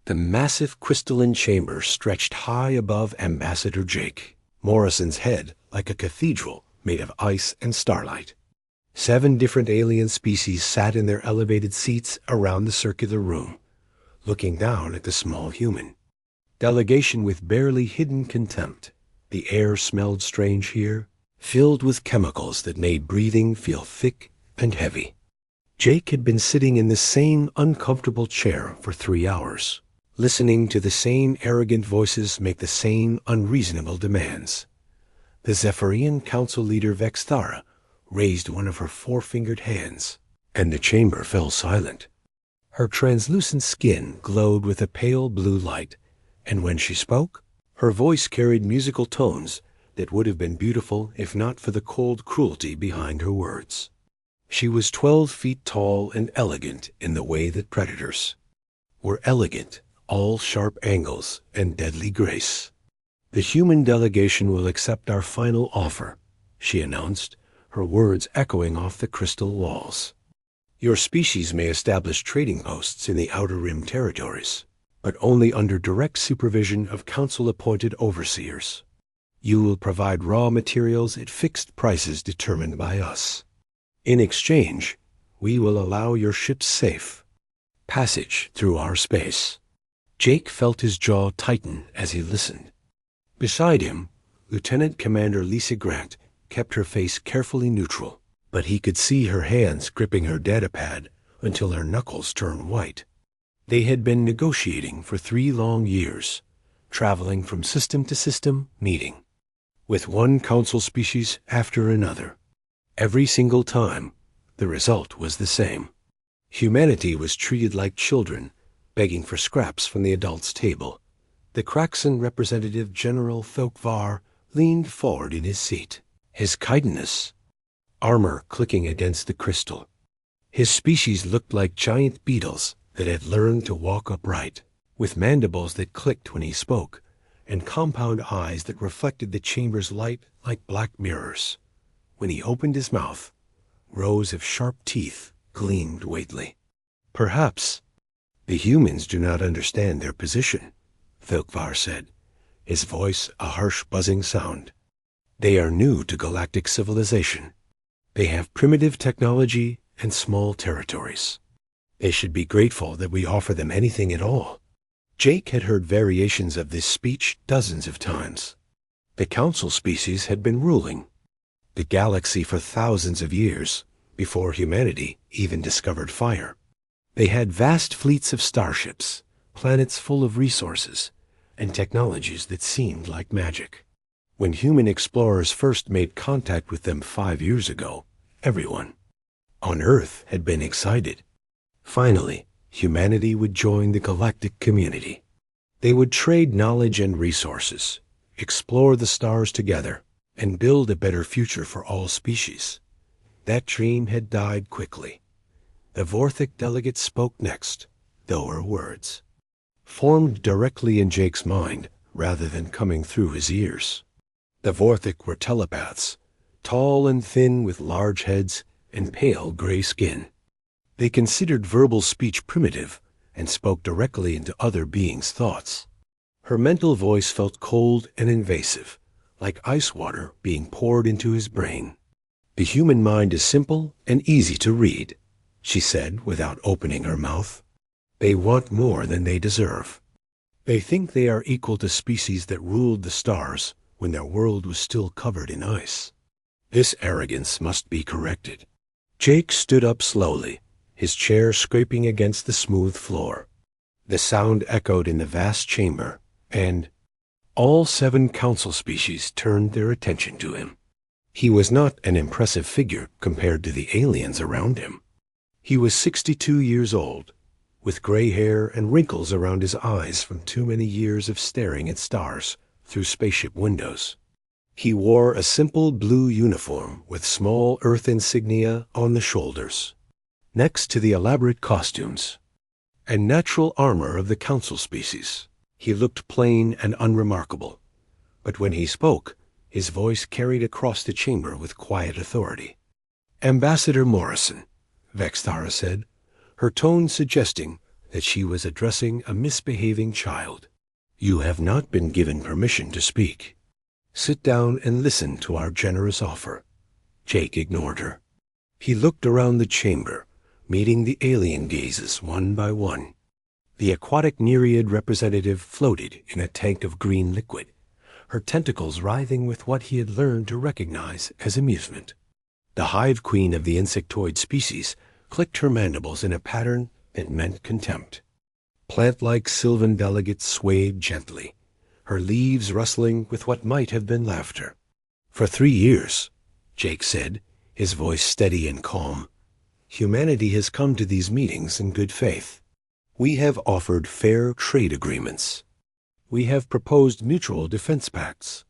The massive crystalline chamber stretched high above Ambassador Jake, Morrison's head like a cathedral made of ice and starlight. 7 different alien species sat in their elevated seats around the circular room, looking down at the small human. Delegation with barely hidden contempt. The air smelled strange here, filled with chemicals that made breathing feel thick and heavy. Jake had been sitting in the same uncomfortable chair for 3 hours, listening to the same arrogant voices make the same unreasonable demands. The Zephyrian Council leader Vexthara raised one of her 4-fingered hands, and the chamber fell silent. Her translucent skin glowed with a pale blue light, and when she spoke, her voice carried musical tones that would have been beautiful if not for the cold cruelty behind her words. She was 12 feet tall and elegant in the way that predators were elegant, all sharp angles and deadly grace. "The human delegation will accept our final offer," she announced, her words echoing off the crystal walls. "Your species may establish trading posts in the Outer Rim territories, but only under direct supervision of council-appointed overseers. You will provide raw materials at fixed prices determined by us. In exchange, we will allow your ship's safe passage through our space." Jake felt his jaw tighten as he listened. Beside him, Lieutenant Commander Lisa Grant kept her face carefully neutral, but he could see her hands gripping her datapad until her knuckles turned white. They had been negotiating for 3 long years, traveling from system to system, meeting with one council species after another. Every single time, the result was the same. Humanity was treated like children, begging for scraps from the adults' table. The Kraxan representative, General Thokvar, leaned forward in his seat, his chitinous armor clicking against the crystal. His species looked like giant beetles that had learned to walk upright, with mandibles that clicked when he spoke, and compound eyes that reflected the chamber's light like black mirrors. When he opened his mouth, rows of sharp teeth gleamed weightily. "Perhaps the humans do not understand their position," Thokvar said, his voice a harsh buzzing sound. "They are new to galactic civilization. They have primitive technology and small territories. They should be grateful that we offer them anything at all." Jake had heard variations of this speech dozens of times. The council species had been ruling the galaxy for thousands of years, before humanity even discovered fire. They had vast fleets of starships, planets full of resources, and technologies that seemed like magic. When human explorers first made contact with them 5 years ago, everyone on Earth had been excited. Finally, humanity would join the galactic community. They would trade knowledge and resources, explore the stars together, and build a better future for all species. That dream had died quickly. The Vorthic delegate spoke next, though her words formed directly in Jake's mind rather than coming through his ears. The Vorthic were telepaths, tall and thin with large heads and pale gray skin. They considered verbal speech primitive and spoke directly into other beings' thoughts. Her mental voice felt cold and invasive, like ice water being poured into his brain. "The human mind is simple and easy to read," she said without opening her mouth. "They want more than they deserve. They think they are equal to species that ruled the stars when their world was still covered in ice. This arrogance must be corrected." Jake stood up slowly, his chair scraping against the smooth floor. The sound echoed in the vast chamber, and all 7 council species turned their attention to him. He was not an impressive figure compared to the aliens around him. He was 62 years old, with gray hair and wrinkles around his eyes from too many years of staring at stars through spaceship windows. He wore a simple blue uniform with small Earth insignia on the shoulders, next to the elaborate costumes and natural armor of the council species. He looked plain and unremarkable, but when he spoke, his voice carried across the chamber with quiet authority. "Ambassador Morrison," Vexthara said, her tone suggesting that she was addressing a misbehaving child. "You have not been given permission to speak. Sit down and listen to our generous offer." Jake ignored her. He looked around the chamber, meeting the alien gazes one by one. The aquatic Nereid representative floated in a tank of green liquid, her tentacles writhing with what he had learned to recognize as amusement. The hive queen of the insectoid species clicked her mandibles in a pattern that meant contempt. Plant-like sylvan delegate swayed gently, her leaves rustling with what might have been laughter. "For 3 years," Jake said, his voice steady and calm, "humanity has come to these meetings in good faith. We have offered fair trade agreements. We have proposed mutual defense pacts.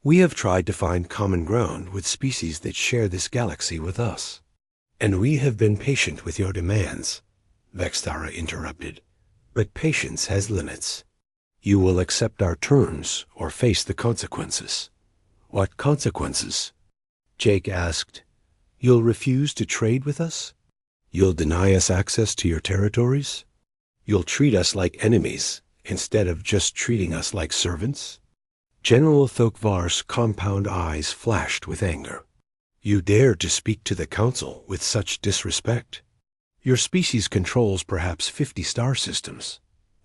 We have tried to find common ground with species that share this galaxy with us. And we have been patient with your demands," Vexthara interrupted. "But patience has limits. You will accept our terms or face the consequences." "What consequences?" Jake asked. "You'll refuse to trade with us? You'll deny us access to your territories? You'll treat us like enemies instead of just treating us like servants?" General Thokvar's compound eyes flashed with anger. "You dare to speak to the Council with such disrespect? Your species controls perhaps 50 star systems.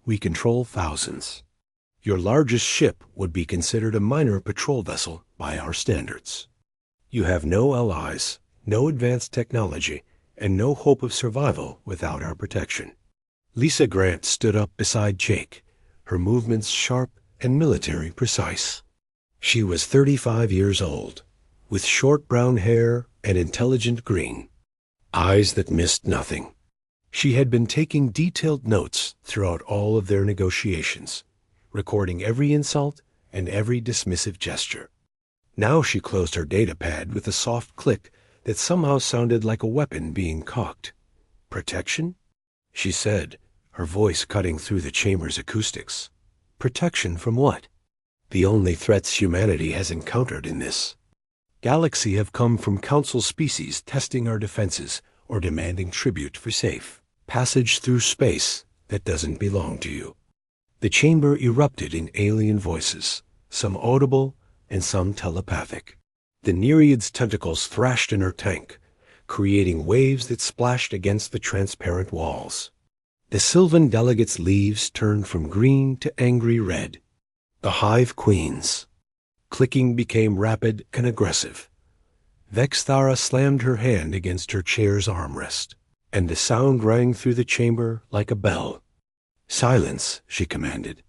We control thousands. Your largest ship would be considered a minor patrol vessel by our standards. You have no allies, no advanced technology, and no hope of survival without our protection." Lisa Grant stood up beside Jake, her movements sharp and military precise. She was 35 years old, with short brown hair and intelligent green, eyes that missed nothing. She had been taking detailed notes throughout all of their negotiations, recording every insult and every dismissive gesture. Now she closed her data pad with a soft click that somehow sounded like a weapon being cocked. "Protection?" she said, her voice cutting through the chamber's acoustics. "Protection from what?" "The only threats humanity has encountered in this galaxy have come from Council species testing our defenses or demanding tribute for safe passage through space that doesn't belong to you." The chamber erupted in alien voices, some audible and some telepathic. The Nereid's tentacles thrashed in her tank, creating waves that splashed against the transparent walls. The Sylvan delegates' leaves turned from green to angry red. The hive queen's clicking became rapid and aggressive. Vexthara slammed her hand against her chair's armrest, and the sound rang through the chamber like a bell. "Silence," she commanded.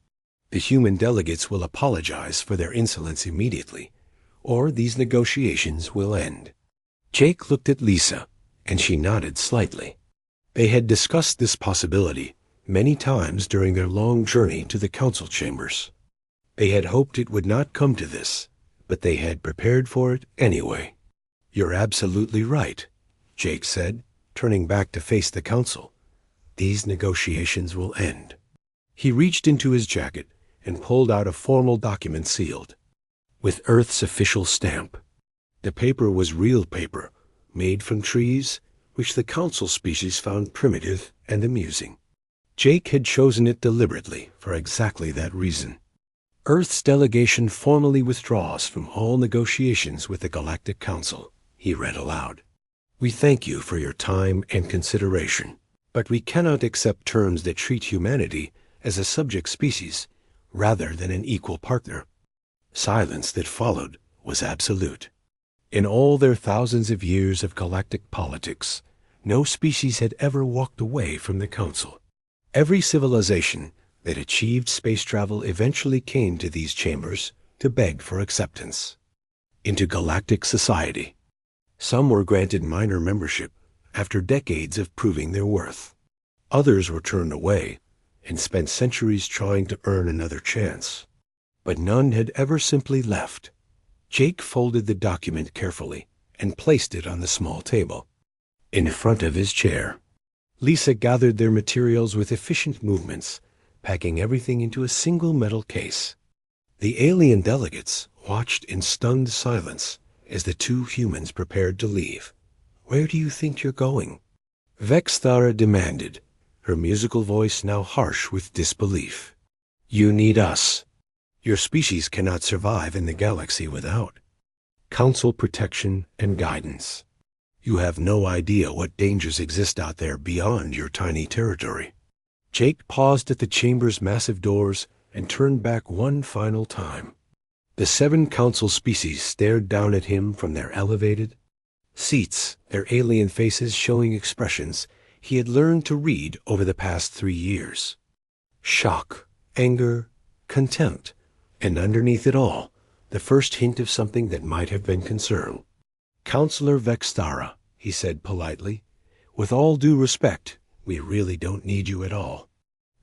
"The human delegates will apologize for their insolence immediately, or these negotiations will end." Jake looked at Lisa, and she nodded slightly. They had discussed this possibility many times during their long journey to the council chambers. They had hoped it would not come to this, but they had prepared for it anyway. "You're absolutely right," Jake said, turning back to face the council. "These negotiations will end." He reached into his jacket and pulled out a formal document sealed with Earth's official stamp. The paper was real paper, made from trees, which the council species found primitive and amusing. Jake had chosen it deliberately for exactly that reason. "Earth's delegation formally withdraws from all negotiations with the Galactic Council," he read aloud. "We thank you for your time and consideration, but we cannot accept terms that treat humanity as a subject species rather than an equal partner." Silence that followed was absolute. In all their thousands of years of galactic politics, no species had ever walked away from the Council. Every civilization that achieved space travel eventually came to these chambers to beg for acceptance into galactic society. Some were granted minor membership after decades of proving their worth. Others were turned away and spent centuries trying to earn another chance. But none had ever simply left. Jake folded the document carefully and placed it on the small table in front of his chair. Lisa gathered their materials with efficient movements, packing everything into a single metal case. The alien delegates watched in stunned silence as the two humans prepared to leave. "Where do you think you're going?" Vexthara demanded, her musical voice now harsh with disbelief. "You need us. Your species cannot survive in the galaxy without Council protection and guidance. You have no idea what dangers exist out there beyond your tiny territory." Jake paused at the chamber's massive doors and turned back one final time. The 7 Council species stared down at him from their elevated seats, their alien faces showing expressions he had learned to read over the past 3 years. Shock, anger, contempt, and underneath it all, the first hint of something that might have been concern. "Counselor Vextara," he said politely, "with all due respect, we really don't need you at all."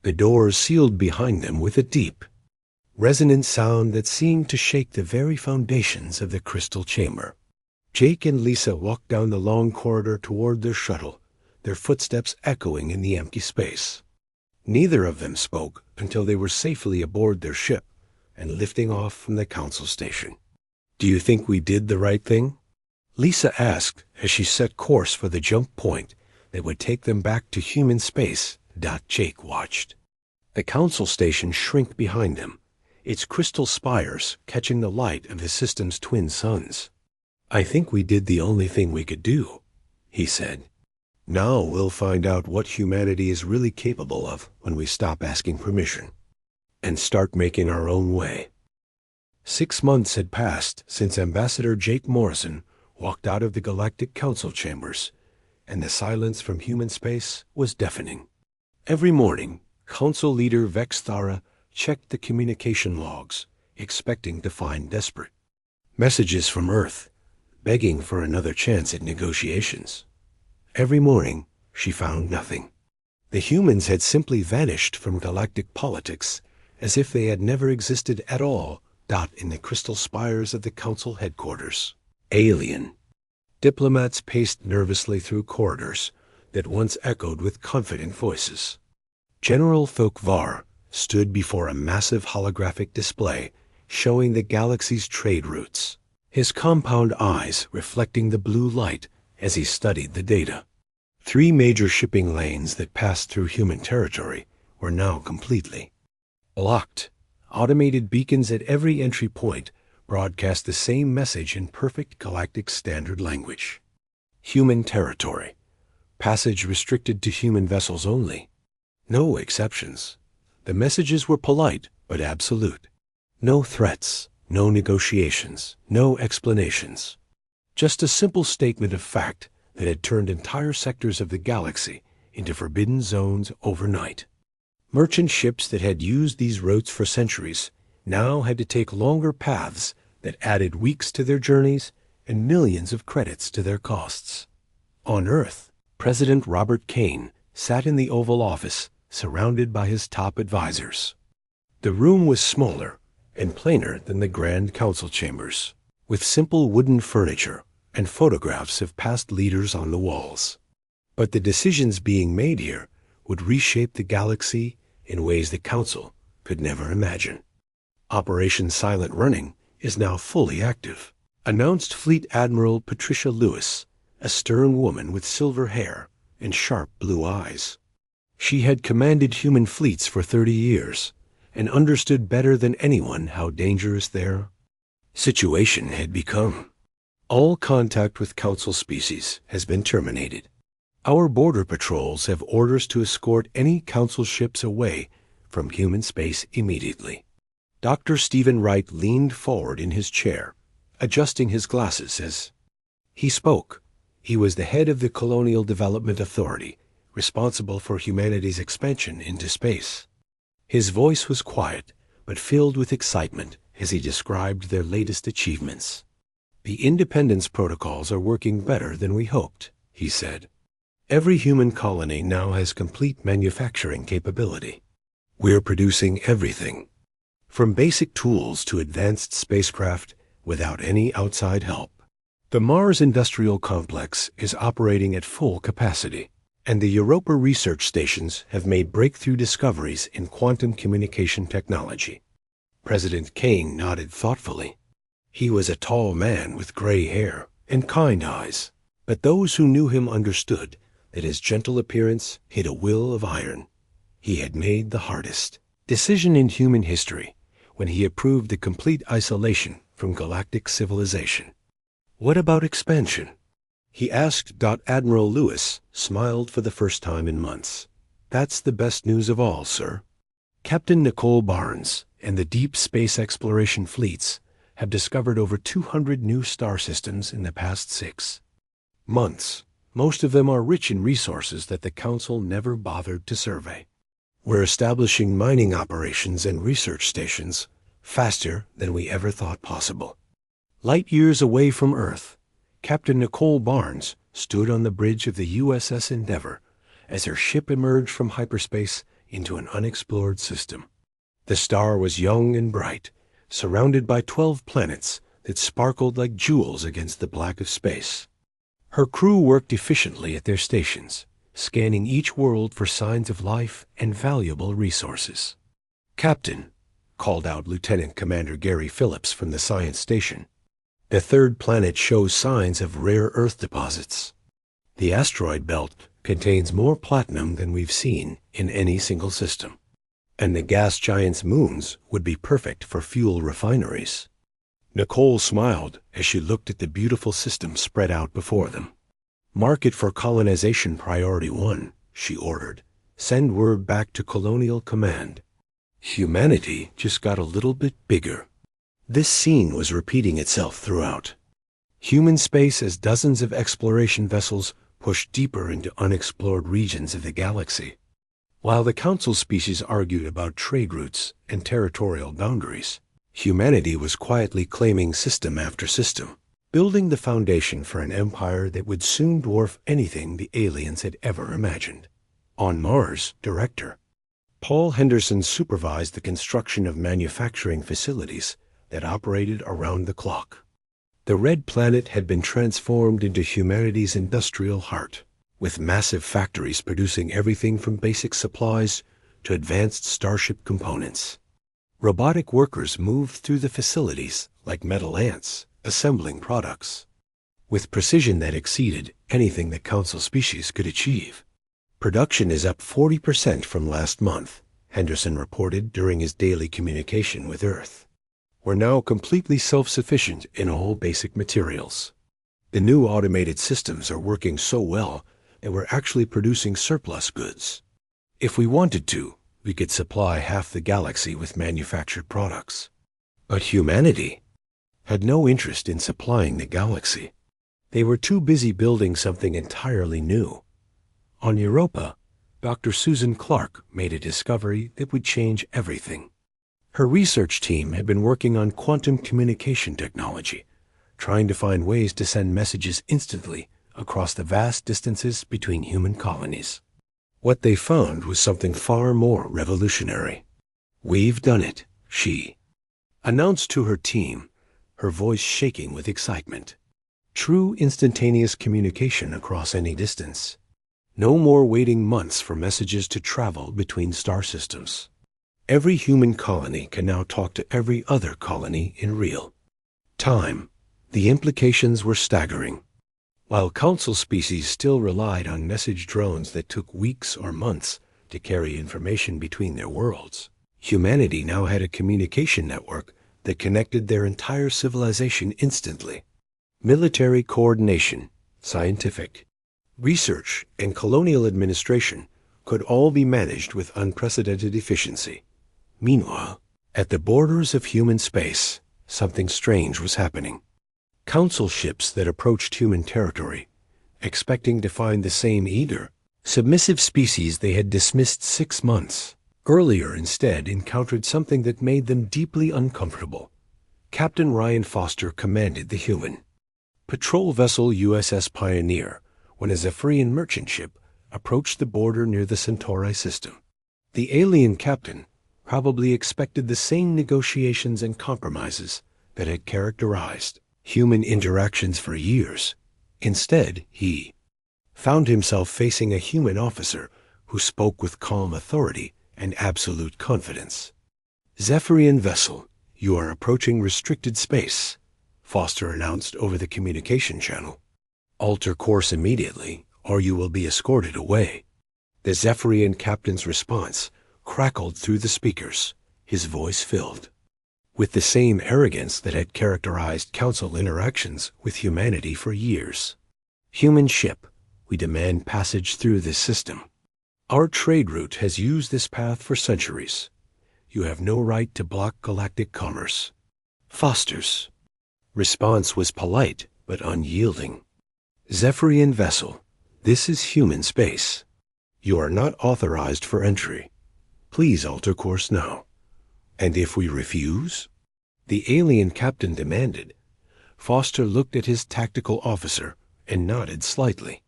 The doors sealed behind them with a deep, resonant sound that seemed to shake the very foundations of the crystal chamber. Jake and Lisa walked down the long corridor toward their shuttle, their footsteps echoing in the empty space. Neither of them spoke until they were safely aboard their ship and lifting off from the Council station. "Do you think we did the right thing?" Lisa asked as she set course for the jump point that would take them back to human space. Jake watched the Council station shrink behind them, its crystal spires catching the light of the system's twin suns. "I think we did the only thing we could do," he said. "Now we'll find out what humanity is really capable of when we stop asking permission and start making our own way." 6 months had passed since Ambassador Jake Morrison walked out of the Galactic Council chambers, and the silence from human space was deafening. Every morning, Council leader Vextara checked the communication logs, expecting to find desperate messages from Earth, begging for another chance at negotiations. Every morning, she found nothing. The humans had simply vanished from galactic politics, as if they had never existed at all. In the crystal spires of the Council headquarters. Alien. Diplomats paced nervously through corridors that once echoed with confident voices. General Thokvar stood before a massive holographic display showing the galaxy's trade routes, his compound eyes reflecting the blue light as he studied the data. 3 major shipping lanes that passed through human territory were now completely locked. Automated beacons at every entry point broadcast the same message in perfect galactic standard language. Human territory. Passage restricted to human vessels only. No exceptions. The messages were polite but absolute. No threats, no negotiations, no explanations. Just a simple statement of fact that had turned entire sectors of the galaxy into forbidden zones overnight. Merchant ships that had used these routes for centuries now had to take longer paths that added weeks to their journeys and millions of credits to their costs. On Earth, President Robert Kane sat in the Oval Office, surrounded by his top advisors. The room was smaller and plainer than the Grand Council chambers, with simple wooden furniture and photographs of past leaders on the walls. But the decisions being made here would reshape the galaxy in ways the Council could never imagine. Operation Silent Running is now fully active, announced Fleet Admiral Patricia Lewis, a stern woman with silver hair and sharp blue eyes. She had commanded human fleets for 30 years and understood better than anyone how dangerous their situation had become. All contact with Council species has been terminated. Our border patrols have orders to escort any Council ships away from human space immediately. Dr. Stephen Wright leaned forward in his chair, adjusting his glasses as he spoke. He was the head of the Colonial Development Authority, responsible for humanity's expansion into space. His voice was quiet, but filled with excitement as he described their latest achievements. "The independence protocols are working better than we hoped," he said. "Every human colony now has complete manufacturing capability. We're producing everything, from basic tools to advanced spacecraft, without any outside help. The Mars Industrial Complex is operating at full capacity, and the Europa research stations have made breakthrough discoveries in quantum communication technology." President Kane nodded thoughtfully. He was a tall man with gray hair and kind eyes, but those who knew him understood that his gentle appearance hid a will of iron. He had made the hardest decision in human history when he approved the complete isolation from galactic civilization. What about expansion? He asked. Admiral Lewis smiled for the first time in months. That's the best news of all, sir. Captain Nicole Barnes and the deep space exploration fleets have discovered over 200 new star systems in the past 6 months. Most of them are rich in resources that the Council never bothered to survey. We're establishing mining operations and research stations faster than we ever thought possible. Light years away from Earth, Captain Nicole Barnes stood on the bridge of the USS Endeavour as her ship emerged from hyperspace into an unexplored system. The star was young and bright, surrounded by 12 planets that sparkled like jewels against the black of space. Her crew worked efficiently at their stations, scanning each world for signs of life and valuable resources. "Captain," called out Lieutenant Commander Gary Phillips from the science station, "the third planet shows signs of rare Earth deposits. The asteroid belt contains more platinum than we've seen in any single system, and the gas giant's moons would be perfect for fuel refineries." Nicole smiled as she looked at the beautiful system spread out before them. "Mark it for colonization priority 1, she ordered. "Send word back to Colonial Command." Humanity just got a little bit bigger. This scene was repeating itself throughout human space as dozens of exploration vessels pushed deeper into unexplored regions of the galaxy. While the Council species argued about trade routes and territorial boundaries, humanity was quietly claiming system after system, building the foundation for an empire that would soon dwarf anything the aliens had ever imagined. On Mars, Director Paul Henderson supervised the construction of manufacturing facilities that operated around the clock. The red planet had been transformed into humanity's industrial heart, with massive factories producing everything from basic supplies to advanced starship components. Robotic workers moved through the facilities like metal ants, assembling products with precision that exceeded anything the Council species could achieve. "Production is up 40% from last month," Henderson reported during his daily communication with Earth. "We're now completely self-sufficient in all basic materials. The new automated systems are working so well that we're actually producing surplus goods. If we wanted to, we could supply half the galaxy with manufactured products." But humanity had no interest in supplying the galaxy. They were too busy building something entirely new. On Europa, Dr. Susan Clark made a discovery that would change everything. Her research team had been working on quantum communication technology, trying to find ways to send messages instantly across the vast distances between human colonies. What they found was something far more revolutionary. "We've done it," she announced to her team, her voice shaking with excitement. "True instantaneous communication across any distance. No more waiting months for messages to travel between star systems. Every human colony can now talk to every other colony in real time." The implications were staggering. While Council species still relied on message drones that took weeks or months to carry information between their worlds, humanity now had a communication network that connected their entire civilization instantly. Military coordination, scientific research, and colonial administration could all be managed with unprecedented efficiency. Meanwhile, at the borders of human space, something strange was happening. Council ships that approached human territory, expecting to find the same eager, submissive species they had dismissed 6 months earlier, instead encountered something that made them deeply uncomfortable. Captain Ryan Foster commanded the human patrol vessel USS Pioneer when a Zephyrian merchant ship approached the border near the Centauri system. The alien captain probably expected the same negotiations and compromises that had characterized human interactions for years. Instead, he found himself facing a human officer who spoke with calm authority and absolute confidence. "Zephyrian vessel, you are approaching restricted space," Foster announced over the communication channel. "Alter course immediately, or you will be escorted away." The Zephyrian captain's response crackled through the speakers, his voice filled with the same arrogance that had characterized Council interactions with humanity for years. "Human ship, we demand passage through this system. Our trade route has used this path for centuries. You have no right to block galactic commerce." Foster's response was polite but unyielding. "Zephyrian vessel, this is human space. You are not authorized for entry. Please alter course now." "And if we refuse?" the alien captain demanded. Foster looked at his tactical officer and nodded slightly.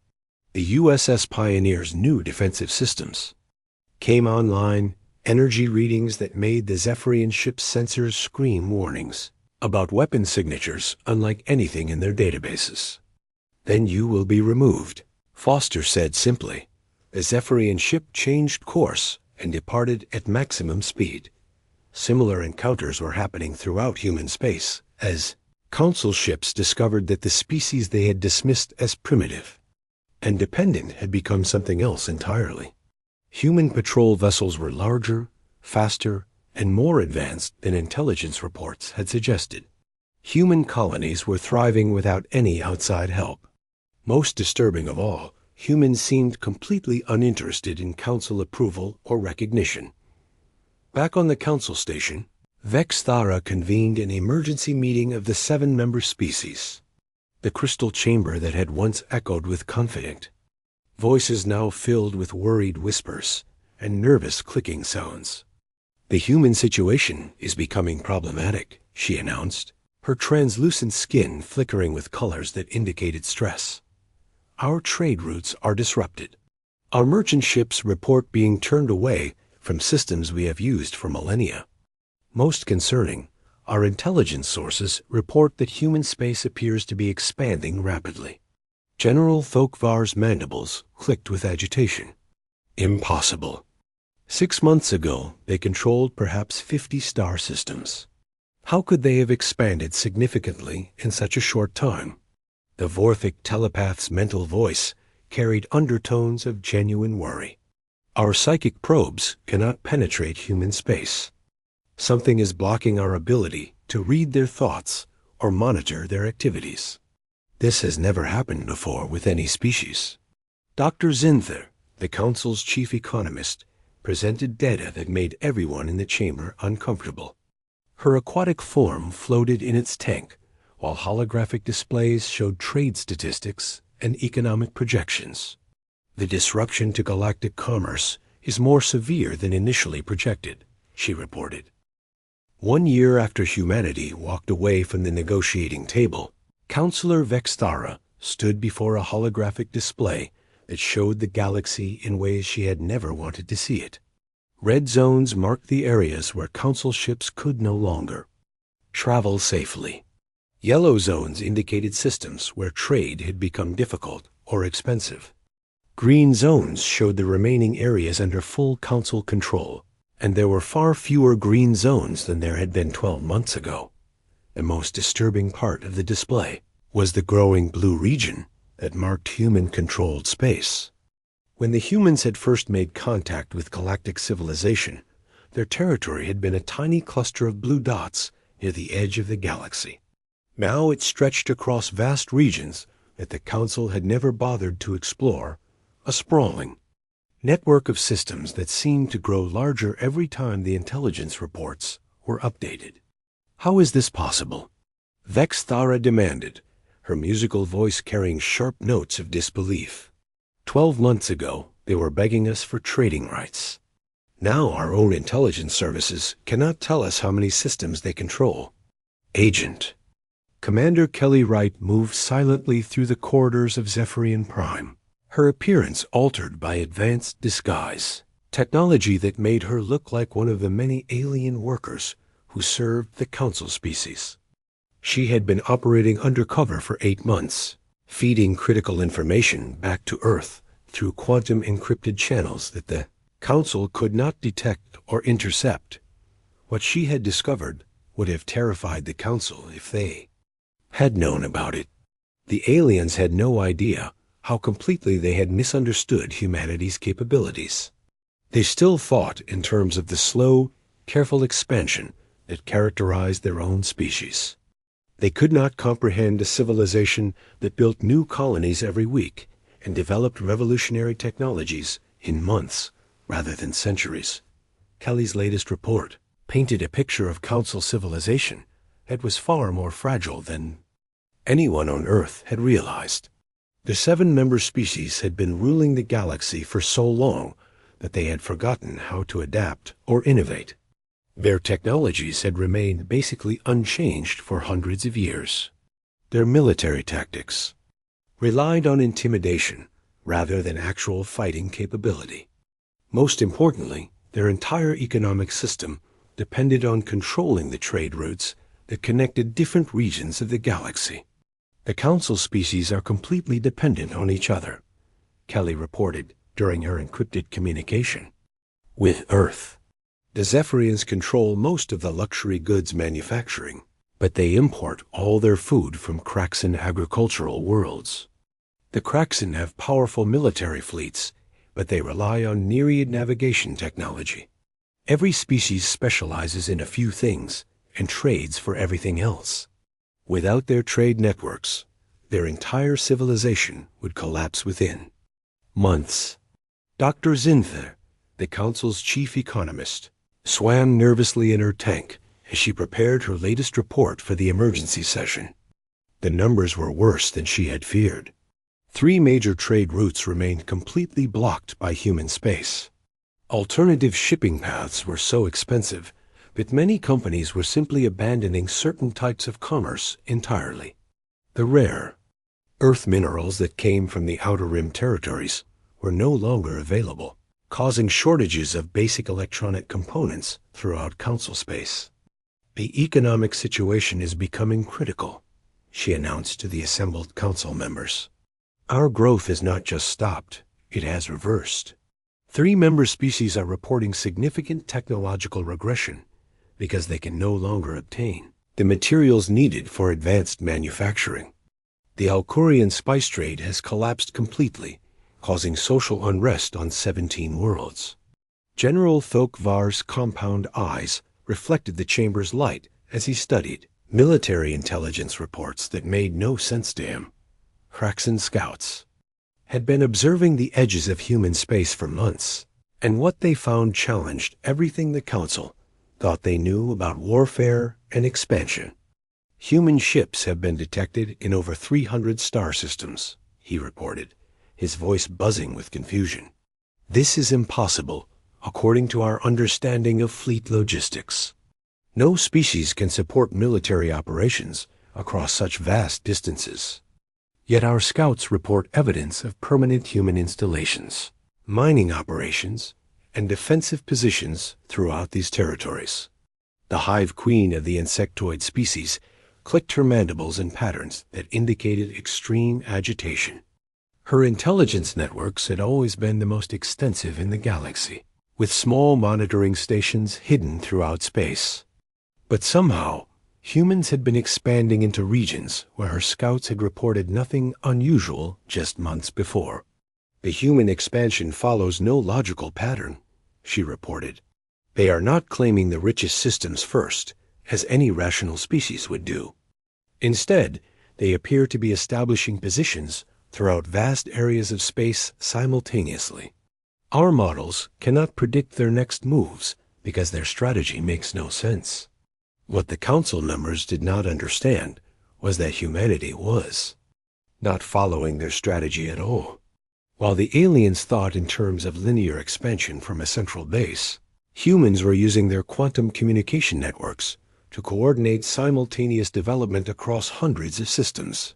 The USS Pioneer's new defensive systems came online, energy readings that made the Zephyrian ship's sensors scream warnings about weapon signatures unlike anything in their databases. "Then you will be removed," Foster said simply. The Zephyrian ship changed course and departed at maximum speed. Similar encounters were happening throughout human space as Council ships discovered that the species they had dismissed as primitive and dependent had become something else entirely. Human patrol vessels were larger, faster, and more advanced than intelligence reports had suggested. Human colonies were thriving without any outside help. Most disturbing of all, humans seemed completely uninterested in Council approval or recognition. Back on the Council station, Vex Thara convened an emergency meeting of the 7-member species. The crystal chamber that had once echoed with confident voices now filled with worried whispers and nervous clicking sounds. "The human situation is becoming problematic," she announced, her translucent skin flickering with colors that indicated stress. "Our trade routes are disrupted. Our merchant ships report being turned away from systems we have used for millennia. Most concerning, our intelligence sources report that human space appears to be expanding rapidly." General Thokvar's mandibles clicked with agitation. Impossible. 6 months ago, they controlled perhaps 50 star systems. How could they have expanded significantly in such a short time? The Vorthic telepath's mental voice carried undertones of genuine worry. "Our psychic probes cannot penetrate human space. Something is blocking our ability to read their thoughts or monitor their activities. This has never happened before with any species." Dr. Zinther, the Council's chief economist, presented data that made everyone in the chamber uncomfortable. Her aquatic form floated in its tank, while holographic displays showed trade statistics and economic projections. "The disruption to galactic commerce is more severe than initially projected," she reported. 1 year after humanity walked away from the negotiating table, Counselor Vexthara stood before a holographic display that showed the galaxy in ways she had never wanted to see it. Red zones marked the areas where Council ships could no longer travel safely. Yellow zones indicated systems where trade had become difficult or expensive. Green zones showed the remaining areas under full Council control, and there were far fewer green zones than there had been 12 months ago. The most disturbing part of the display was the growing blue region that marked human-controlled space. When the humans had first made contact with galactic civilization, their territory had been a tiny cluster of blue dots near the edge of the galaxy. Now it stretched across vast regions that the Council had never bothered to explore, a sprawling network of systems that seemed to grow larger every time the intelligence reports were updated. "How is this possible?" Vexthara demanded, her musical voice carrying sharp notes of disbelief. 12 months ago, they were begging us for trading rights. Now our own intelligence services cannot tell us how many systems they control. Agent. Commander Kelly Wright moved silently through the corridors of SciFiPrime, her appearance altered by advanced disguise, technology that made her look like one of the many alien workers who served the Council species. She had been operating undercover for 8 months, feeding critical information back to Earth through quantum-encrypted channels that the Council could not detect or intercept. What she had discovered would have terrified the Council if they had known about it. The aliens had no idea how completely they had misunderstood humanity's capabilities. They still thought in terms of the slow, careful expansion that characterized their own species. They could not comprehend a civilization that built new colonies every week and developed revolutionary technologies in months rather than centuries. Kelly's latest report painted a picture of Council civilization that was far more fragile than anyone on Earth had realized. The 7-member species had been ruling the galaxy for so long that they had forgotten how to adapt or innovate. Their technologies had remained basically unchanged for hundreds of years. Their military tactics relied on intimidation rather than actual fighting capability. Most importantly, their entire economic system depended on controlling the trade routes that connected different regions of the galaxy. The Council species are completely dependent on each other, Kelly reported during her encrypted communication with Earth. The Zephyrians control most of the luxury goods manufacturing, but they import all their food from Kraxan agricultural worlds. The Kraxan have powerful military fleets, but they rely on Nereid navigation technology. Every species specializes in a few things and trades for everything else. Without their trade networks, their entire civilization would collapse within months. Dr. Zinther, the Council's chief economist, swam nervously in her tank as she prepared her latest report for the emergency session. The numbers were worse than she had feared. 3 major trade routes remained completely blocked by human space. Alternative shipping paths were so expensive that many companies were simply abandoning certain types of commerce entirely. The rare Earth minerals that came from the Outer Rim territories were no longer available, causing shortages of basic electronic components throughout Council space. The economic situation is becoming critical, she announced to the assembled Council members. Our growth has not just stopped, it has reversed. 3 member species are reporting significant technological regression because they can no longer obtain the materials needed for advanced manufacturing. The Alcurian spice trade has collapsed completely, causing social unrest on 17 worlds. General Thokvar's compound eyes reflected the chamber's light as he studied military intelligence reports that made no sense to him. Kraxan scouts had been observing the edges of human space for months, and what they found challenged everything the Council thought they knew about warfare and expansion. Human ships have been detected in over 300 star systems, he reported, his voice buzzing with confusion. This is impossible, according to our understanding of fleet logistics. No species can support military operations across such vast distances. Yet our scouts report evidence of permanent human installations, mining operations, and defensive positions throughout these territories. The hive queen of the insectoid species clicked her mandibles in patterns that indicated extreme agitation. Her intelligence networks had always been the most extensive in the galaxy, with small monitoring stations hidden throughout space. But somehow, humans had been expanding into regions where her scouts had reported nothing unusual just months before. The human expansion follows no logical pattern, she reported. They are not claiming the richest systems first, as any rational species would do. Instead, they appear to be establishing positions throughout vast areas of space simultaneously. Our models cannot predict their next moves because their strategy makes no sense. What the Council members did not understand was that humanity was not following their strategy at all. While the aliens thought in terms of linear expansion from a central base, humans were using their quantum communication networks to coordinate simultaneous development across hundreds of systems.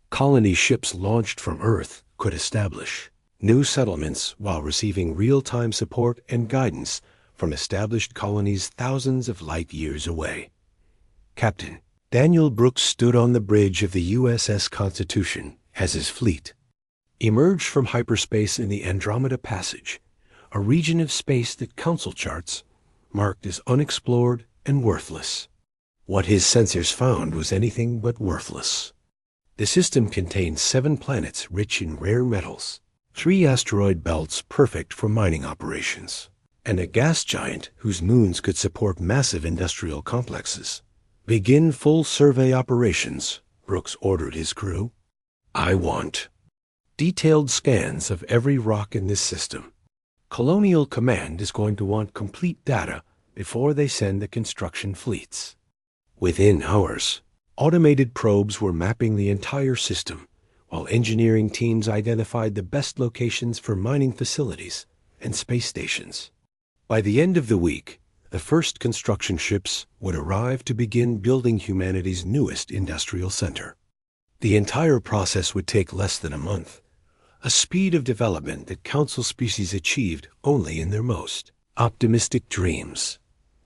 Colony ships launched from Earth could establish new settlements while receiving real-time support and guidance from established colonies thousands of light years away. Captain Daniel Brooks stood on the bridge of the USS Constitution as his fleet emerged from hyperspace in the Andromeda Passage, a region of space that Council charts marked as unexplored and worthless. What his sensors found was anything but worthless. The system contained 7 planets rich in rare metals, 3 asteroid belts perfect for mining operations, and a gas giant whose moons could support massive industrial complexes. "Begin full survey operations," Brooks ordered his crew. "I want detailed scans of every rock in this system. Colonial Command is going to want complete data before they send the construction fleets." Within hours, automated probes were mapping the entire system, while engineering teams identified the best locations for mining facilities and space stations. By the end of the week, the first construction ships would arrive to begin building humanity's newest industrial center. The entire process would take less than a month, a speed of development that Council species achieved only in their most optimistic dreams.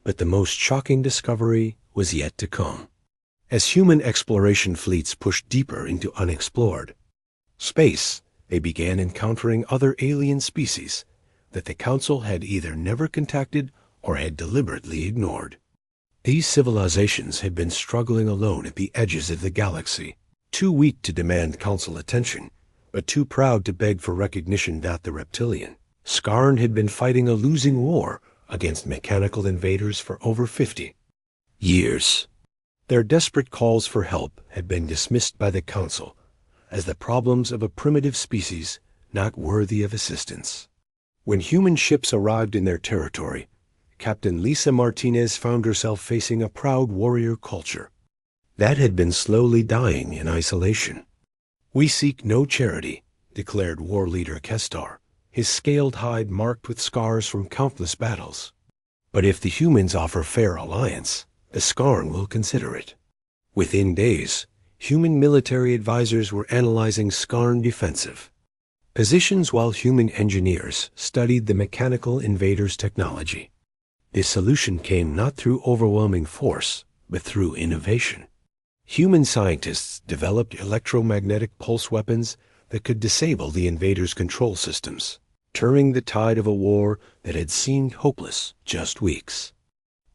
But the most shocking discovery was yet to come. As human exploration fleets pushed deeper into unexplored space, they began encountering other alien species that the Council had either never contacted or had deliberately ignored. These civilizations had been struggling alone at the edges of the galaxy, too weak to demand Council attention, but too proud to beg for recognition. The reptilian Skarn had been fighting a losing war against mechanical invaders for over 50 years. Their desperate calls for help had been dismissed by the Council as the problems of a primitive species not worthy of assistance. When human ships arrived in their territory, Captain Lisa Martinez found herself facing a proud warrior culture that had been slowly dying in isolation. "We seek no charity," declared war leader Kestar, his scaled hide marked with scars from countless battles. "But if the humans offer fair alliance, the Skarn will consider it." Within days, human military advisors were analyzing Skarn defensive positions while human engineers studied the mechanical invaders' technology. The solution came not through overwhelming force, but through innovation. Human scientists developed electromagnetic pulse weapons that could disable the invaders' control systems, turning the tide of a war that had seemed hopeless just weeks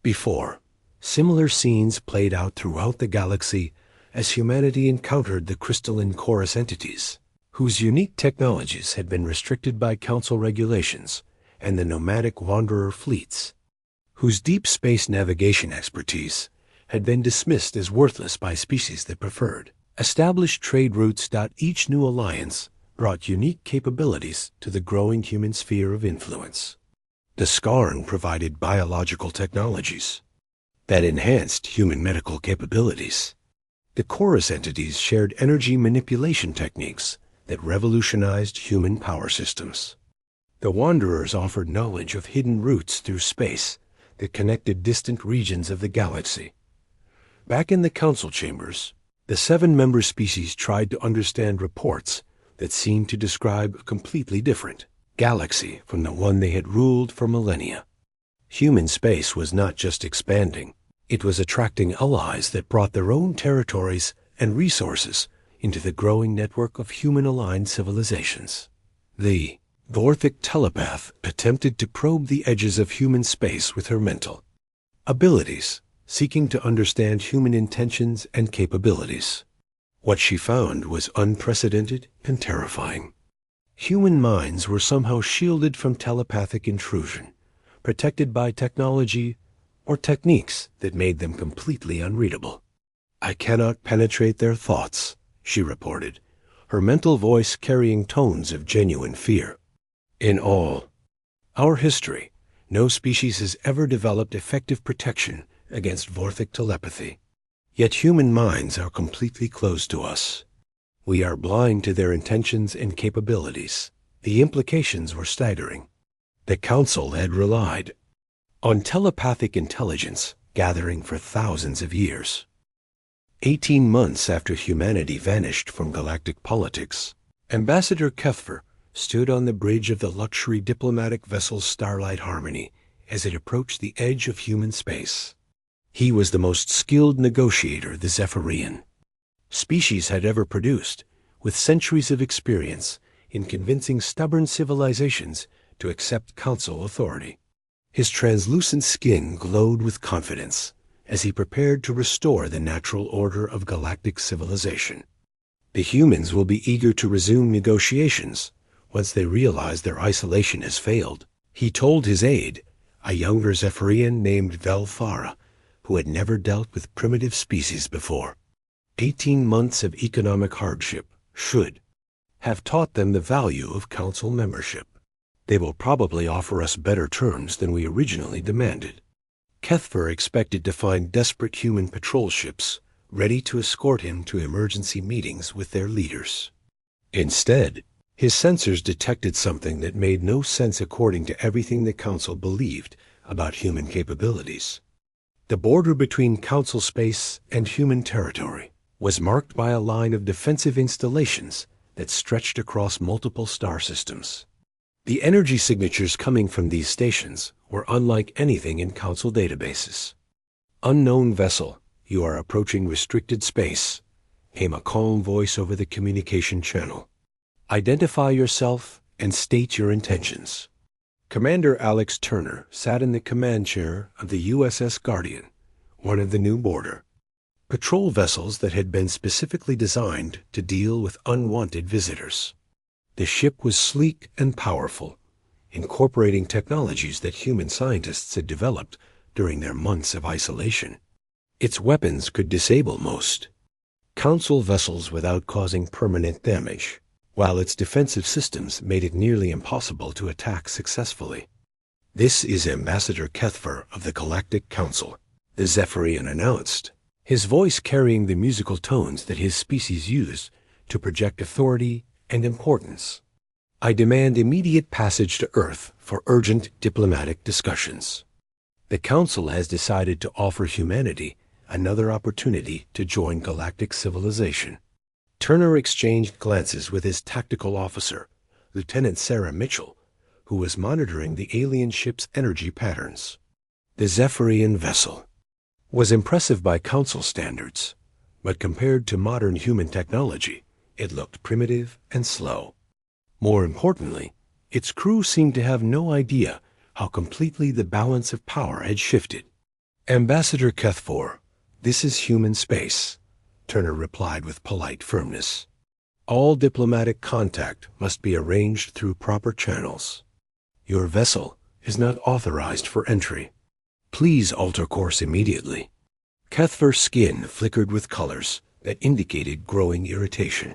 before. Similar scenes played out throughout the galaxy as humanity encountered the crystalline chorus entities, whose unique technologies had been restricted by Council regulations, and the nomadic wanderer fleets, whose deep space navigation expertise had been dismissed as worthless by species that preferred established trade routes. Each new alliance brought unique capabilities to the growing human sphere of influence. The Skarn provided biological technologies that enhanced human medical capabilities. The chorus entities shared energy manipulation techniques that revolutionized human power systems. The Wanderers offered knowledge of hidden routes through space that connected distant regions of the galaxy. Back in the Council chambers, the 7-member species tried to understand reports that seemed to describe a completely different galaxy from the one they had ruled for millennia. Human space was not just expanding, it was attracting allies that brought their own territories and resources into the growing network of human-aligned civilizations. The Gorthic telepath attempted to probe the edges of human space with her mental abilities, seeking to understand human intentions and capabilities. What she found was unprecedented and terrifying. Human minds were somehow shielded from telepathic intrusion, protected by technology or techniques that made them completely unreadable. "I cannot penetrate their thoughts," she reported, her mental voice carrying tones of genuine fear. "In all our history, no species has ever developed effective protection against Vorthic telepathy. Yet human minds are completely closed to us. We are blind to their intentions and capabilities." The implications were staggering. The Council had relied on telepathic intelligence gathering for thousands of years. 18 months after humanity vanished from galactic politics, Ambassador Kethfer stood on the bridge of the luxury diplomatic vessel Starlight Harmony as it approached the edge of human space. He was the most skilled negotiator the Zephyrian species had ever produced, with centuries of experience in convincing stubborn civilizations to accept Council authority. His translucent skin glowed with confidence as he prepared to restore the natural order of galactic civilization. The humans will be eager to resume negotiations once they realize their isolation has failed. He told his aide, a younger Zephyrian named Velfara, who had never dealt with primitive species before. 18 months of economic hardship should have taught them the value of council membership. They will probably offer us better terms than we originally demanded. Kethver expected to find desperate human patrol ships ready to escort him to emergency meetings with their leaders. Instead, his sensors detected something that made no sense according to everything the Council believed about human capabilities. The border between Council space and human territory was marked by a line of defensive installations that stretched across multiple star systems. The energy signatures coming from these stations were unlike anything in Council databases. "Unknown vessel, you are approaching restricted space," came a calm voice over the communication channel. "Identify yourself and state your intentions." Commander Alex Turner sat in the command chair of the USS Guardian, one of the new border patrol vessels that had been specifically designed to deal with unwanted visitors. The ship was sleek and powerful, incorporating technologies that human scientists had developed during their months of isolation. Its weapons could disable most Council vessels without causing permanent damage, while its defensive systems made it nearly impossible to attack successfully. "This is Ambassador Kethver of the Galactic Council," the Zephyrian announced, his voice carrying the musical tones that his species use to project authority and importance. "I demand immediate passage to Earth for urgent diplomatic discussions. The Council has decided to offer humanity another opportunity to join galactic civilization." Turner exchanged glances with his tactical officer, Lieutenant Sarah Mitchell, who was monitoring the alien ship's energy patterns. The Zephyrian vessel was impressive by Council standards, but compared to modern human technology, it looked primitive and slow. More importantly, its crew seemed to have no idea how completely the balance of power had shifted. "Ambassador Kethver, this is human space," Turner replied with polite firmness. "All diplomatic contact must be arranged through proper channels. Your vessel is not authorized for entry. Please alter course immediately." Kethver's skin flickered with colors that indicated growing irritation.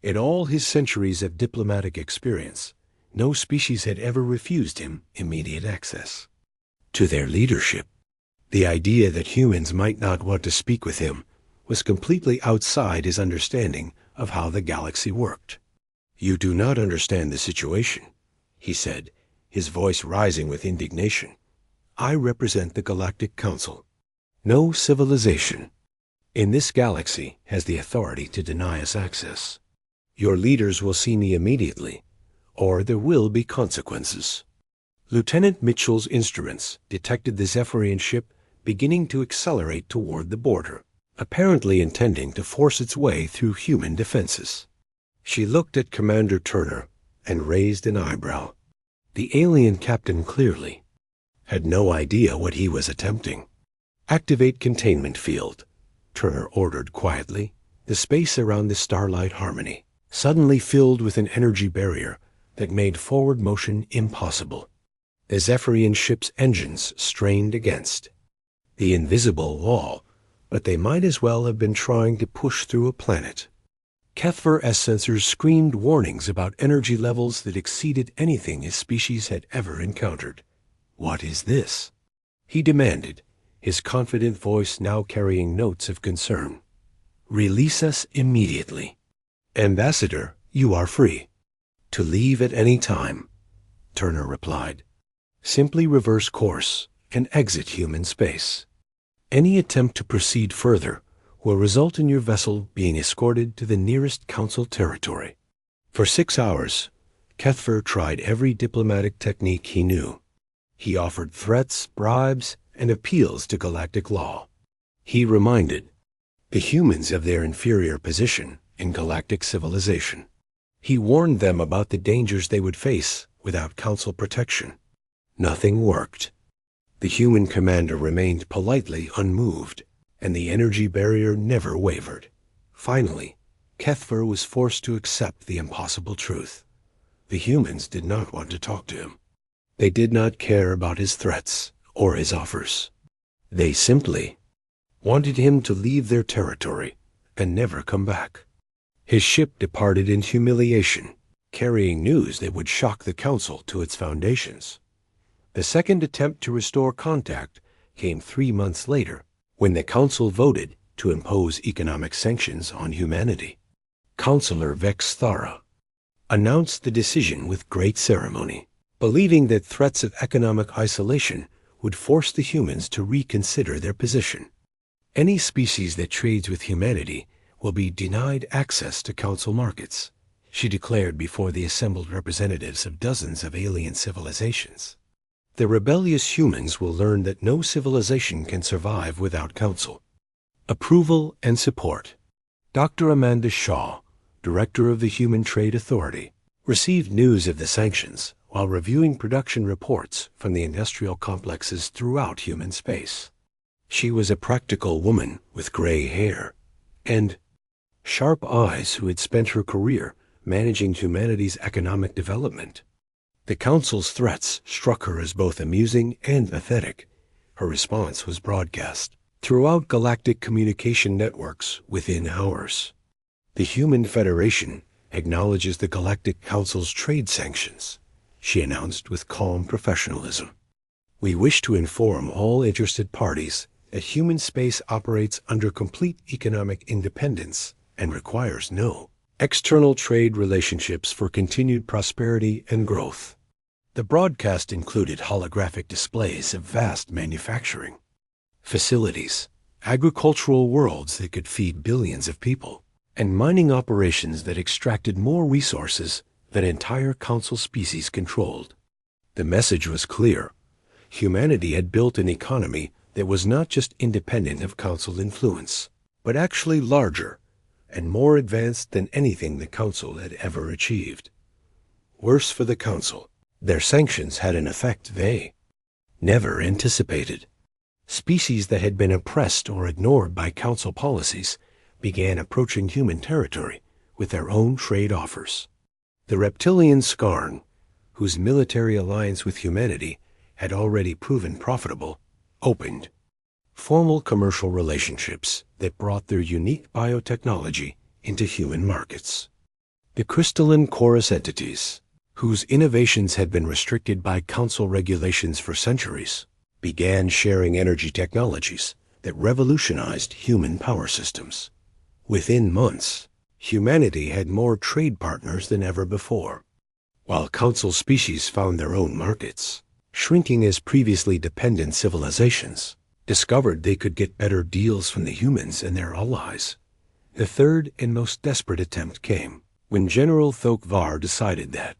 In all his centuries of diplomatic experience, no species had ever refused him immediate access to their leadership. The idea that humans might not want to speak with him was completely outside his understanding of how the galaxy worked. "You do not understand the situation," he said, his voice rising with indignation. "I represent the Galactic Council. No civilization in this galaxy has the authority to deny us access. Your leaders will see me immediately, or there will be consequences." Lieutenant Mitchell's instruments detected the Zephyrian ship beginning to accelerate toward the border, apparently intending to force its way through human defenses. She looked at Commander Turner and raised an eyebrow. The alien captain clearly had no idea what he was attempting. "Activate containment field," Turner ordered quietly. The space around the Starlight Harmony suddenly filled with an energy barrier that made forward motion impossible. The Zephyrian ship's engines strained against the invisible wall, but they might as well have been trying to push through a planet. Kethver's sensors screamed warnings about energy levels that exceeded anything his species had ever encountered. "What is this?" he demanded, his confident voice now carrying notes of concern. "Release us immediately." "Ambassador, you are free to leave at any time," Turner replied. "Simply reverse course and exit human space. Any attempt to proceed further will result in your vessel being escorted to the nearest Council territory." For 6 hours, Kethver tried every diplomatic technique he knew. He offered threats, bribes, and appeals to galactic law. He reminded the humans of their inferior position in galactic civilization. He warned them about the dangers they would face without Council protection. Nothing worked. The human commander remained politely unmoved, and the energy barrier never wavered. Finally, Kethver was forced to accept the impossible truth. The humans did not want to talk to him. They did not care about his threats or his offers. They simply wanted him to leave their territory and never come back. His ship departed in humiliation, carrying news that would shock the Council to its foundations. The second attempt to restore contact came 3 months later, when the Council voted to impose economic sanctions on humanity. Councillor Vex Thara announced the decision with great ceremony, believing that threats of economic isolation would force the humans to reconsider their position. Any species that trades with humanity will be denied access to Council markets, she declared before the assembled representatives of dozens of alien civilizations. The rebellious humans will learn that no civilization can survive without Council. Approval and support. Dr. Amanda Shaw, director of the Human Trade Authority, received news of the sanctions while reviewing production reports from the industrial complexes throughout human space. She was a practical woman with gray hair and sharp eyes who had spent her career managing humanity's economic development. The Council's threats struck her as both amusing and pathetic. Her response was broadcast throughout galactic communication networks within hours. The Human Federation acknowledges the Galactic Council's trade sanctions, she announced with calm professionalism. We wish to inform all interested parties that human space operates under complete economic independence and requires no external trade relationships for continued prosperity and growth. The broadcast included holographic displays of vast manufacturing facilities, agricultural worlds that could feed billions of people, and mining operations that extracted more resources than entire Council species controlled. The message was clear. Humanity had built an economy that was not just independent of Council influence, but actually larger and more advanced than anything the Council had ever achieved. Worse for the Council, their sanctions had an effect they never anticipated. Species that had been oppressed or ignored by Council policies began approaching human territory with their own trade offers. The reptilian Skarn, whose military alliance with humanity had already proven profitable, opened formal commercial relationships that brought their unique biotechnology into human markets. The crystalline chorus entities, whose innovations had been restricted by Council regulations for centuries, began sharing energy technologies that revolutionized human power systems. Within months, humanity had more trade partners than ever before. While Council species found their own markets, shrinking as previously dependent civilizations discovered they could get better deals from the humans and their allies. The third and most desperate attempt came when General Thokvar decided that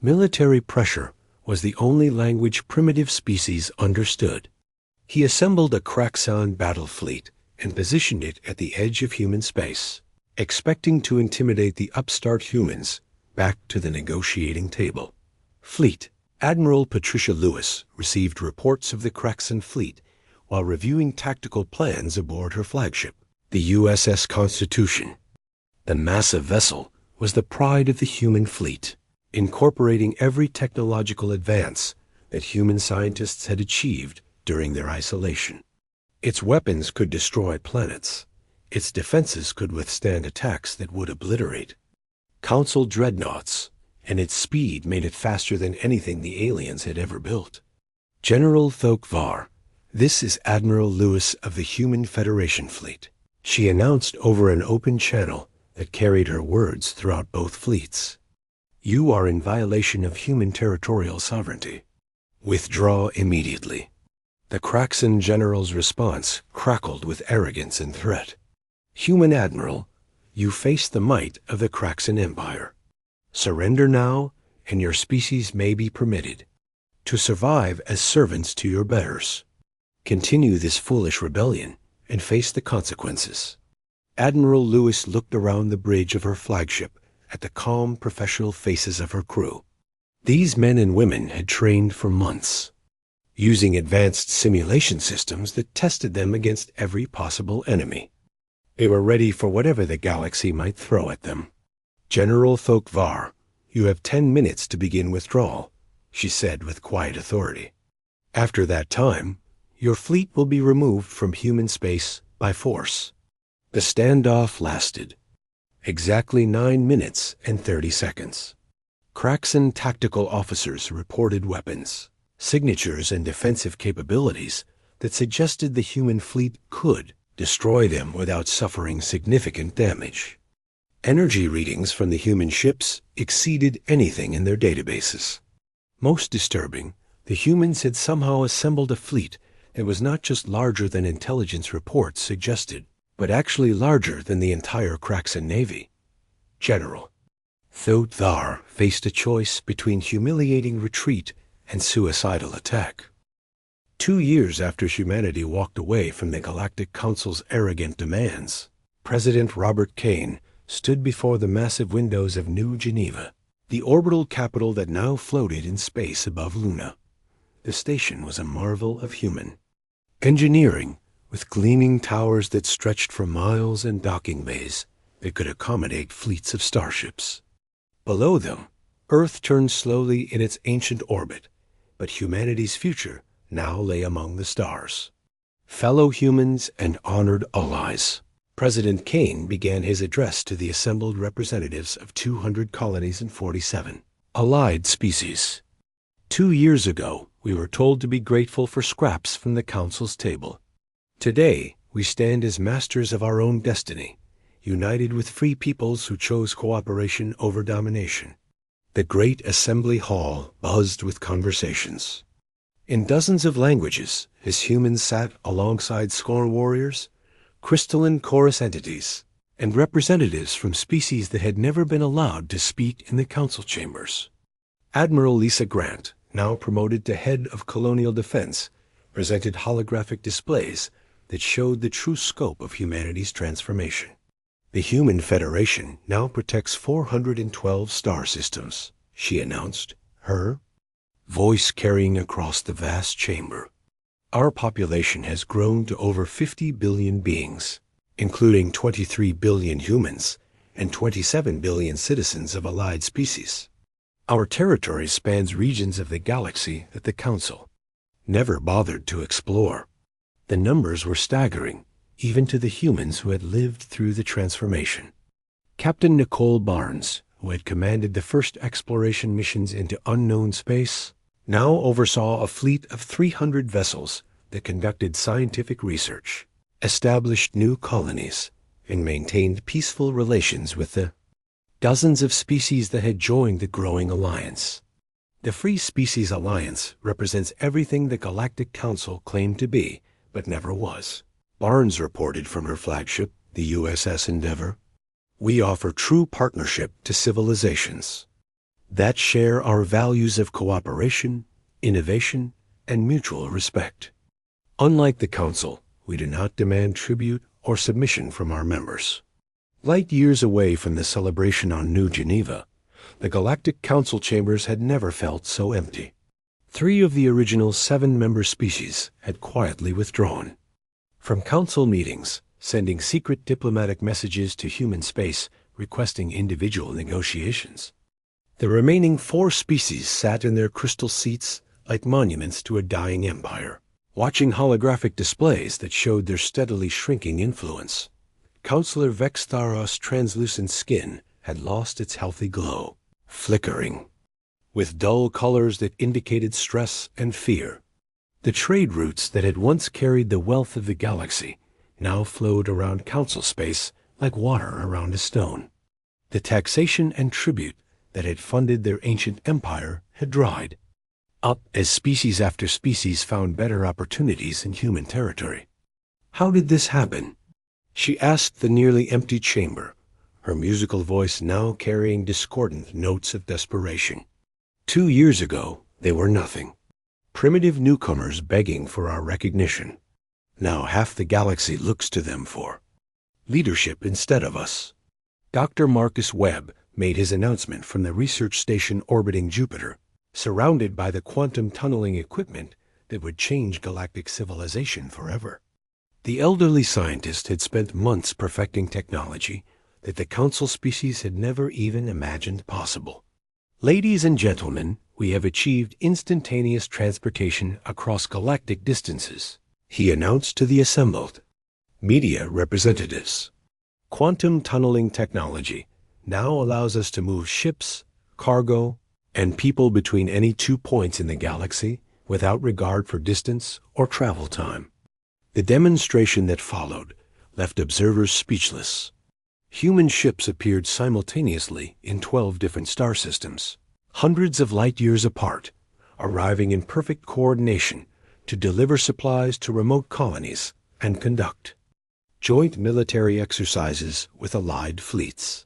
military pressure was the only language primitive species understood. He assembled a Kraxan battle fleet and positioned it at the edge of human space, expecting to intimidate the upstart humans back to the negotiating table. Fleet Admiral Patricia Lewis received reports of the Kraxan fleet while reviewing tactical plans aboard her flagship, the USS Constitution. The massive vessel was the pride of the human fleet, incorporating every technological advance that human scientists had achieved during their isolation. Its weapons could destroy planets. Its defenses could withstand attacks that would obliterate Council dreadnoughts, and its speed made it faster than anything the aliens had ever built. General Thokvar, this is Admiral Lewis of the Human Federation Fleet, she announced over an open channel that carried her words throughout both fleets. You are in violation of human territorial sovereignty. Withdraw immediately. The Kraxan general's response crackled with arrogance and threat. Human Admiral, you face the might of the Kraxan Empire. Surrender now, and your species may be permitted to survive as servants to your betters. Continue this foolish rebellion and face the consequences. Admiral Lewis looked around the bridge of her flagship at the calm, professional faces of her crew. These men and women had trained for months, using advanced simulation systems that tested them against every possible enemy. They were ready for whatever the galaxy might throw at them. "General Thokvar, you have 10 minutes to begin withdrawal," she said with quiet authority. "After that time, your fleet will be removed from human space by force." The standoff lasted exactly 9 minutes and 30 seconds. Kraxan tactical officers reported weapons, signatures, and defensive capabilities that suggested the human fleet could destroy them without suffering significant damage. Energy readings from the human ships exceeded anything in their databases. Most disturbing, the humans had somehow assembled a fleet that was not just larger than intelligence reports suggested, but actually larger than the entire Kraxan Navy. General Thokvar faced a choice between humiliating retreat and suicidal attack. 2 years after humanity walked away from the Galactic Council's arrogant demands, President Robert Kane stood before the massive windows of New Geneva, the orbital capital that now floated in space above Luna. The station was a marvel of human engineering, with gleaming towers that stretched for miles and docking bays that could accommodate fleets of starships. Below them, Earth turned slowly in its ancient orbit, but humanity's future now lay among the stars. Fellow humans and honored allies, President Kane began his address to the assembled representatives of 200 colonies and 47 allied species. 2 years ago, we were told to be grateful for scraps from the Council's table. Today, we stand as masters of our own destiny, united with free peoples who chose cooperation over domination. The great assembly hall buzzed with conversations. In dozens of languages, as humans sat alongside scorn warriors, crystalline chorus entities, and representatives from species that had never been allowed to speak in the council chambers. Admiral Lisa Grant, now promoted to head of colonial defense, presented holographic displays that showed the true scope of humanity's transformation. The Human Federation now protects 412 star systems, she announced, her voice carrying across the vast chamber. Our population has grown to over 50 billion beings, including 23 billion humans and 27 billion citizens of allied species. Our territory spans regions of the galaxy that the Council never bothered to explore. The numbers were staggering, even to the humans who had lived through the transformation. Captain Nicole Barnes, who had commanded the first exploration missions into unknown space, now oversaw a fleet of 300 vessels that conducted scientific research, established new colonies, and maintained peaceful relations with the dozens of species that had joined the growing alliance. The Free Species Alliance represents everything the Galactic Council claimed to be, but never was. Barnes reported from her flagship, the USS Endeavour. "We offer true partnership to civilizations that share our values of cooperation, innovation, and mutual respect. Unlike the Council, we do not demand tribute or submission from our members." Light years away from the celebration on New Geneva, the Galactic Council chambers had never felt so empty. 3 of the original 7-member species had quietly withdrawn from council meetings, sending secret diplomatic messages to human space requesting individual negotiations. The remaining 4 species sat in their crystal seats like monuments to a dying empire, watching holographic displays that showed their steadily shrinking influence. Councillor Vextharos' translucent skin had lost its healthy glow, flickering with dull colors that indicated stress and fear. The trade routes that had once carried the wealth of the galaxy now flowed around council space like water around a stone. The taxation and tribute that had funded their ancient empire had dried up as species after species found better opportunities in human territory. How did this happen? She asked the nearly empty chamber, her musical voice now carrying discordant notes of desperation. 2 years ago, they were nothing. Primitive newcomers begging for our recognition. Now half the galaxy looks to them for leadership instead of us. Dr. Marcus Webb made his announcement from the research station orbiting Jupiter, surrounded by the quantum tunneling equipment that would change galactic civilization forever. The elderly scientist had spent months perfecting technology that the council species had never even imagined possible. Ladies and gentlemen, we have achieved instantaneous transportation across galactic distances, he announced to the assembled media representatives. Quantum tunneling technology now allows us to move ships, cargo, and people between any 2 points in the galaxy without regard for distance or travel time. The demonstration that followed left observers speechless. Human ships appeared simultaneously in 12 different star systems, hundreds of light years apart, arriving in perfect coordination to deliver supplies to remote colonies and conduct joint military exercises with allied fleets.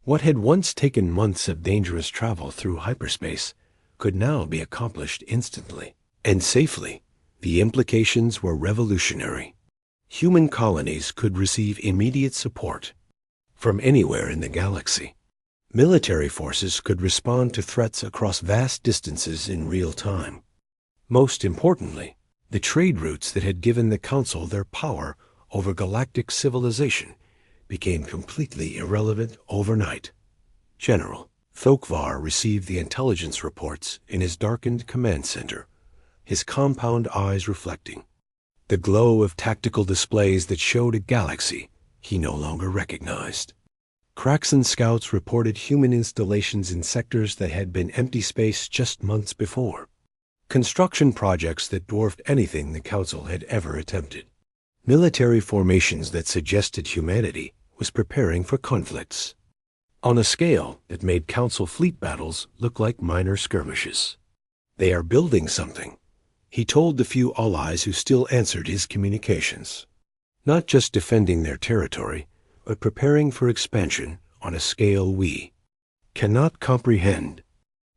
What had once taken months of dangerous travel through hyperspace could now be accomplished instantly and safely. The implications were revolutionary. Human colonies could receive immediate support from anywhere in the galaxy. Military forces could respond to threats across vast distances in real time. Most importantly, the trade routes that had given the Council their power over galactic civilization became completely irrelevant overnight. General Thokvar received the intelligence reports in his darkened command center, his compound eyes reflecting the glow of tactical displays that showed a galaxy he no longer recognized. Kraxan scouts reported human installations in sectors that had been empty space just months before, construction projects that dwarfed anything the Council had ever attempted, military formations that suggested humanity was preparing for conflicts on a scale that made Council fleet battles look like minor skirmishes. They are building something, he told the few allies who still answered his communications. Not just defending their territory, but preparing for expansion on a scale we cannot comprehend.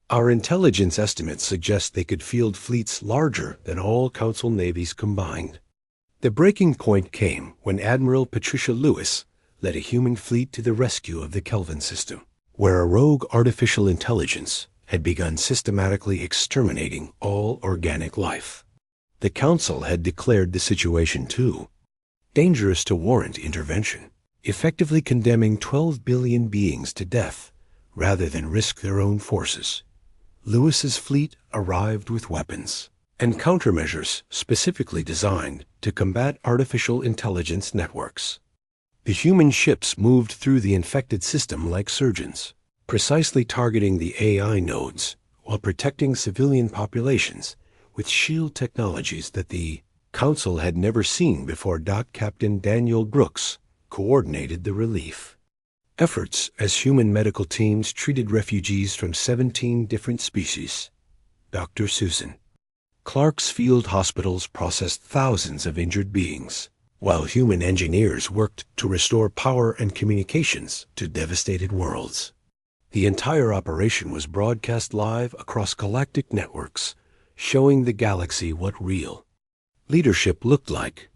Our intelligence estimates suggest they could field fleets larger than all Council navies combined. The breaking point came when Admiral Patricia Lewis led a human fleet to the rescue of the Kelvin system, where a rogue artificial intelligence had begun systematically exterminating all organic life. The Council had declared the situation too dangerous to warrant intervention, effectively condemning 12 billion beings to death rather than risk their own forces. Lewis's fleet arrived with weapons and countermeasures specifically designed to combat artificial intelligence networks. The human ships moved through the infected system like surgeons, precisely targeting the AI nodes while protecting civilian populations with shield technologies that the Council had never seen before. Captain Daniel Brooks coordinated the relief efforts as human medical teams treated refugees from 17 different species. Dr. Susan Clark's field hospitals processed thousands of injured beings, while human engineers worked to restore power and communications to devastated worlds. The entire operation was broadcast live across galactic networks, showing the galaxy what real leadership looked like.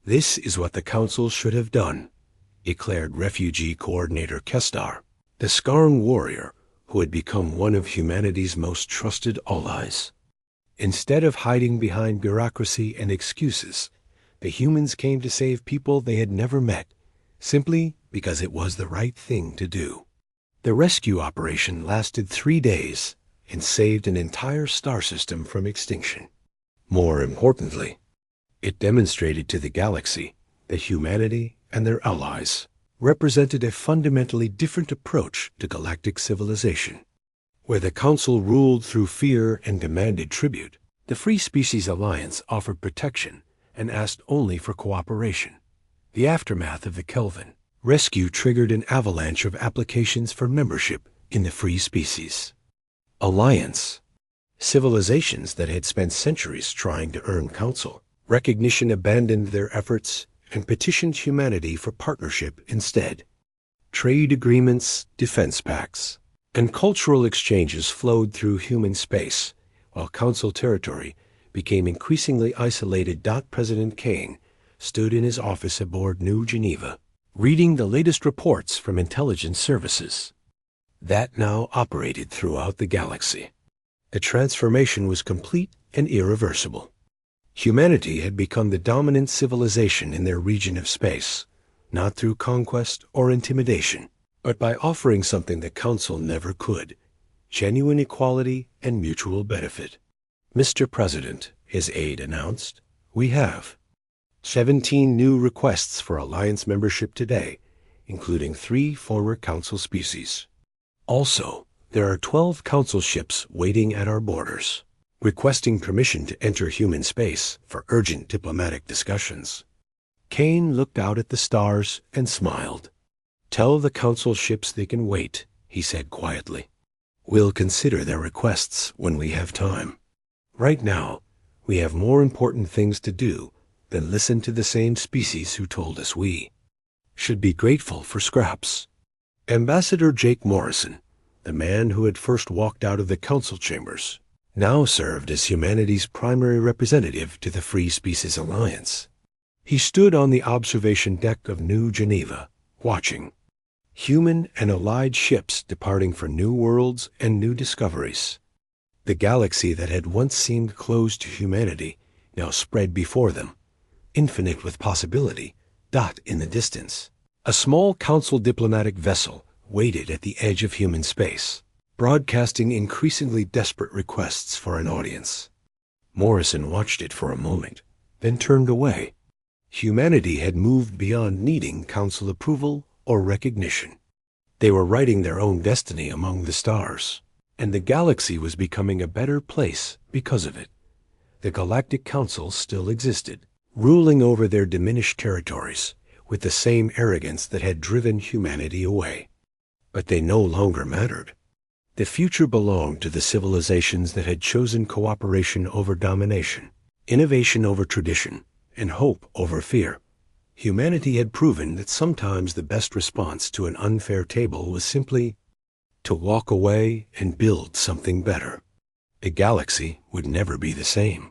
This is what the Council should have done, declared Refugee Coordinator Kestar, the Skarn warrior who had become one of humanity's most trusted allies. Instead of hiding behind bureaucracy and excuses, the humans came to save people they had never met, simply because it was the right thing to do. The rescue operation lasted 3 days and saved an entire star system from extinction. More importantly, it demonstrated to the galaxy that humanity and their allies represented a fundamentally different approach to galactic civilization. Where the Council ruled through fear and demanded tribute, the Free Species Alliance offered protection and asked only for cooperation. The aftermath of the Kelvin rescue triggered an avalanche of applications for membership in the Free Species Alliance. Civilizations that had spent centuries trying to earn Council recognition abandoned their efforts and petitioned humanity for partnership instead. Trade agreements, defense pacts, and cultural exchanges flowed through human space, while Council territory became increasingly isolated. President Kane stood in his office aboard New Geneva, reading the latest reports from intelligence services that now operated throughout the galaxy. The transformation was complete and irreversible. Humanity had become the dominant civilization in their region of space, not through conquest or intimidation, but by offering something the Council never could: genuine equality and mutual benefit. "Mr. President," his aide announced, "we have 17 new requests for Alliance membership today, including 3 former Council species. Also, there are 12 Council ships waiting at our borders, requesting permission to enter human space for urgent diplomatic discussions." Kane looked out at the stars and smiled. "Tell the Council ships they can wait," he said quietly. "We'll consider their requests when we have time. Right now, we have more important things to do than listen to the same species who told us we should be grateful for scraps." Ambassador Jake Morrison, the man who had first walked out of the Council chambers, now served as humanity's primary representative to the Free Species Alliance. He stood on the observation deck of New Geneva, watching human and allied ships departing for new worlds and new discoveries. The galaxy that had once seemed closed to humanity now spread before them, infinite with possibility, dot in the distance. A small Council diplomatic vessel waited at the edge of human space, broadcasting increasingly desperate requests for an audience. Morrison watched it for a moment, then turned away. Humanity had moved beyond needing Council approval or recognition. They were writing their own destiny among the stars, and the galaxy was becoming a better place because of it. The Galactic Council still existed, ruling over their diminished territories with the same arrogance that had driven humanity away. But they no longer mattered. The future belonged to the civilizations that had chosen cooperation over domination, innovation over tradition, and hope over fear. Humanity had proven that sometimes the best response to an unfair table was simply to walk away and build something better. The galaxy would never be the same.